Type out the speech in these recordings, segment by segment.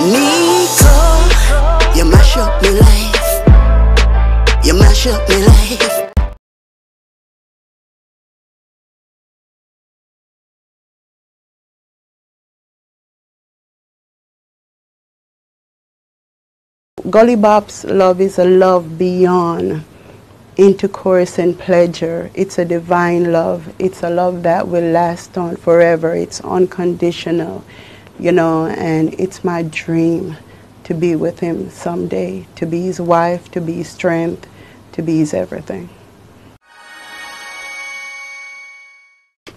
Neko, you mash up my life. You mash up my life. Gully Bop's love is a love beyond intercourse and pleasure. It's a divine love. It's a love that will last on forever. It's unconditional, you know, and it's my dream to be with him someday, to be his wife, to be his strength, to be his everything.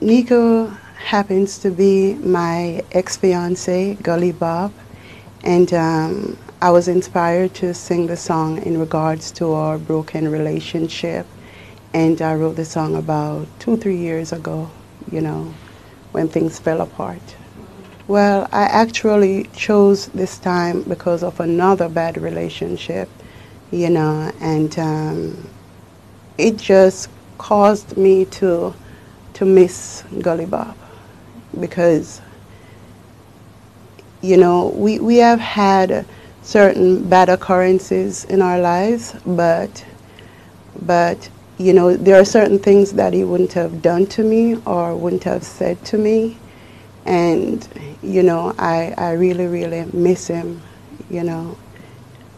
Neko happens to be my ex-fiance, Gully Bop, and I was inspired to sing the song in regards to our broken relationship, and I wrote the song about 2-3 years ago, you know, when things fell apart. Well, I actually chose this time because of another bad relationship, you know, and it just caused me to miss Gully Bop, because, you know, we have had certain bad occurrences in our lives, but you know, there are certain things that he wouldn't have done to me or wouldn't have said to me, and you know, I really, really miss him. You know,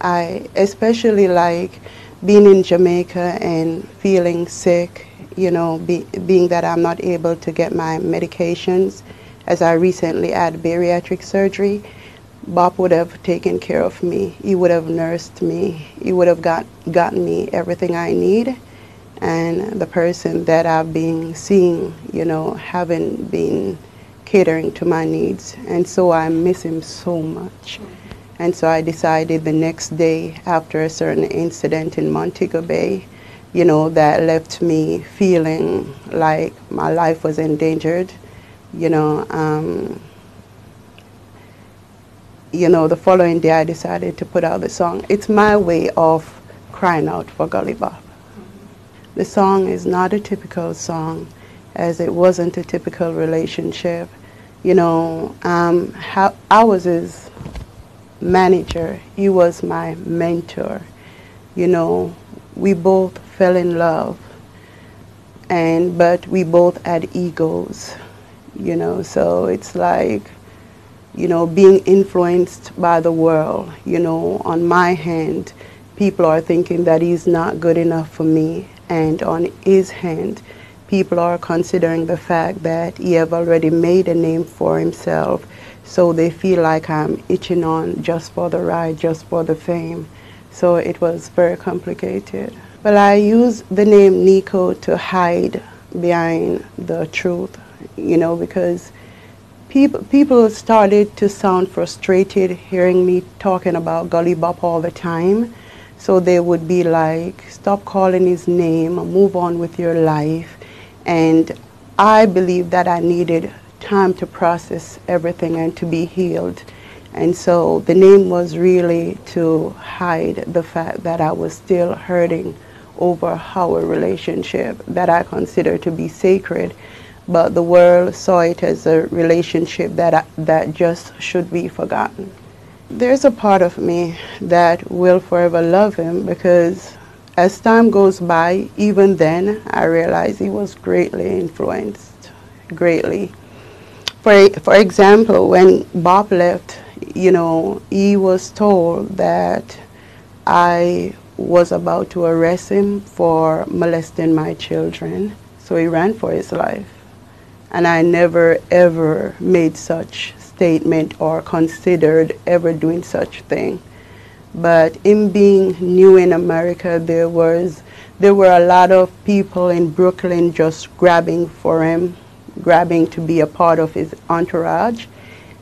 I especially like being in Jamaica and feeling sick, you know, being that I'm not able to get my medications, as I recently had bariatric surgery. Bop would have taken care of me. He would have nursed me. He would have gotten me everything I need. And the person that I've been seeing, you know, haven't been catering to my needs. And so I miss him so much. And so I decided the next day, after a certain incident in Montego Bay, you know, that left me feeling like my life was endangered, you know, the following day I decided to put out the song. It's my way of crying out for Gully Bop. The song is not a typical song, as it wasn't a typical relationship. You know, I was his manager. He was my mentor. You know, we both fell in love, but we both had egos, you know, so it's like, you know, being influenced by the world. You know, on my hand, people are thinking that he's not good enough for me, and on his hand, people are considering the fact that he have already made a name for himself, so they feel like I'm itching on just for the ride, just for the fame. So it was very complicated. But I used the name Neko to hide behind the truth, you know, because people started to sound frustrated hearing me talking about Gully Bop all the time. So they would be like, stop calling his name, move on with your life. And I believed that I needed time to process everything and to be healed. And so the name was really to hide the fact that I was still hurting over our relationship that I consider to be sacred. But the world saw it as a relationship that just should be forgotten. There's a part of me that will forever love him, because as time goes by, even then, I realized he was greatly influenced, greatly. For example, when Bop left, you know, he was told that I was about to arrest him for molesting my children, so he ran for his life. And I never ever made such statement or considered ever doing such thing. But in being new in America, there were a lot of people in Brooklyn just grabbing for him, grabbing to be a part of his entourage,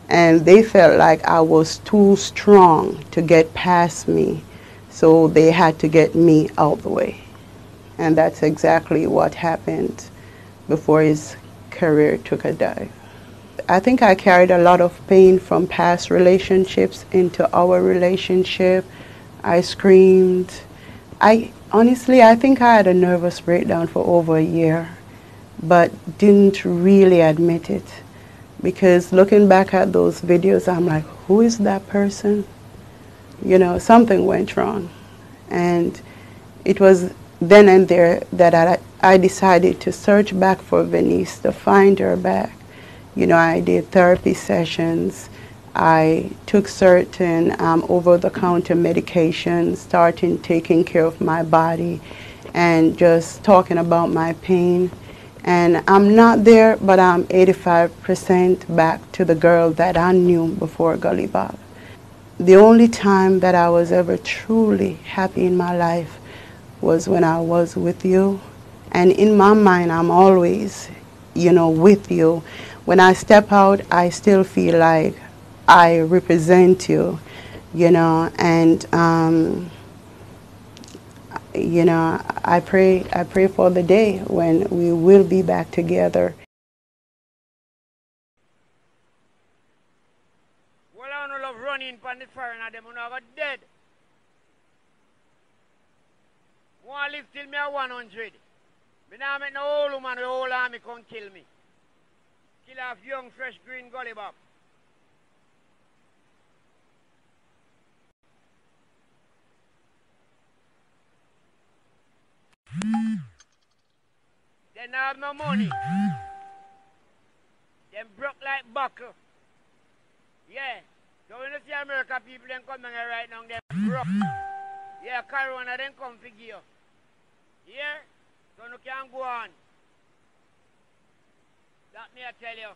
and they felt like I was too strong to get past me, so they had to get me out the way. And that's exactly what happened before his career took a dive. I think I carried a lot of pain from past relationships into our relationship. I screamed. Honestly, I think I had a nervous breakdown for over a year, but didn't really admit it. because looking back at those videos, I'm like, who is that person? You know, something went wrong. And it was then and there that I decided to search back for Venice, to find her back. You know, I did therapy sessions. I took certain over-the-counter medications, starting taking care of my body and just talking about my pain. And I'm not there, but I'm 85% back to the girl that I knew before Gully Bop. The only time that I was ever truly happy in my life was when I was with you. And in my mind, I'm always, you know, with you. When I step out, I still feel like I represent you, you know, and, you know, I pray for the day when we will be back together. Well, I don't love running from the foreign and them when I got dead. Want to live till me at 100. Me now make no old woman with old army come kill me. Kill off young, fresh, green Gully Bop. They don't have no money. Them broke like buckle. Yeah. So when you see America people them coming here right now, them broke. Yeah, Corona then come figure. Yeah? So you can't go on. That me I tell you.